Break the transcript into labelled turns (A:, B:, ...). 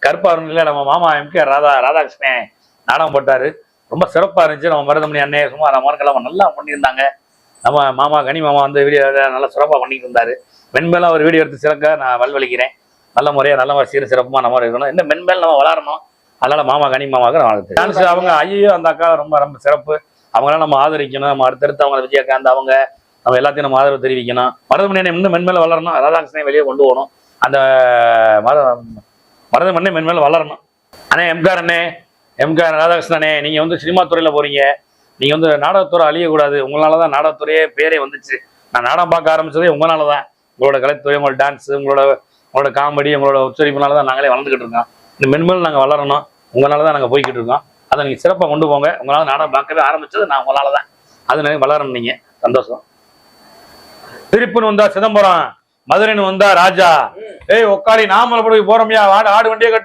A: கருப்பாருல நம்ம மாமா எம்கே ராதாகிருஷ்ணன் நாடகம் போட்டாரு. ரொம்ப சிறப்பா இருந்துச்சு. நம்ம மருதமணி அண்ணே சும்மா நம்ம நல்லா பண்ணியிருந்தாங்க. நம்ம மாமா கனி மாமா வந்து வீடியோ நல்லா சிறப்பாக பண்ணிட்டு இருந்தாரு. மென்மேலும் ஒரு வீடியோ எடுத்து சிறக்க நான் வல்வழிக்கிறேன். நல்ல முறையாக நல்ல மாதிரி சீர சிறப்புமா நம்ம இருக்கணும். இந்த மென்மேல் நம்ம வளரணும். அதனால மாமா கனி மாமாவுக்கு நான் டான்ஸ் அவங்க ஐயோ அந்த அக்கா ரொம்ப ரொம்ப சிறப்பு. அவங்களாம் நம்ம ஆதரிக்கணும். நம்ம அடுத்தடுத்து அவங்க விஜயகாந்த் அவங்க நம்ம எல்லாத்தையும் நம்ம ஆதரவு தெரிவிக்கணும். மருதமணி அண்ணே இன்னும் மென்மேல வளரணும். ராதாகிருஷ்ணன் வெளியே கொண்டு போகணும். அந்த மருதமணி மென்மேல வளரணும். அண்ணே எம்கேஆர் ராதாகிருஷ்ணனே, நீங்க வந்து சினிமா துறையில போறீங்க. நீங்க வந்து நாடகத்துறை அழியக்கூடாது. உங்களாலதான் நாடகத்துறையே பேரே வந்துச்சு. நான் நாடகம் பார்க்க ஆரம்பிச்சதே உங்களாலதான். உங்களோட கலைத்துறை, உங்களோட டான்ஸ், உங்களோட காமெடி, உங்களோட உச்சரிப்புனாலதான் நாங்களே வளர்ந்துகிட்டு இருக்கோம். இந்த மென்மேல் நாங்க வளரணும். உங்களாலதான் நாங்க போய்கிட்டு இருக்கோம். அதை நீங்க சிறப்பாக கொண்டு போங்க. உங்களால நாடகம் பார்க்கவே ஆரம்பிச்சது நான் உங்களாலதான். அது வளரணும். நீங்க சந்தோஷம். திருப்புன்னு வந்தா சிதம்பரம், மதுரைன்னு வந்தா ராஜா. ஏய் உக்காடி நாமலை போறோம்யா, ஆடு வண்டியை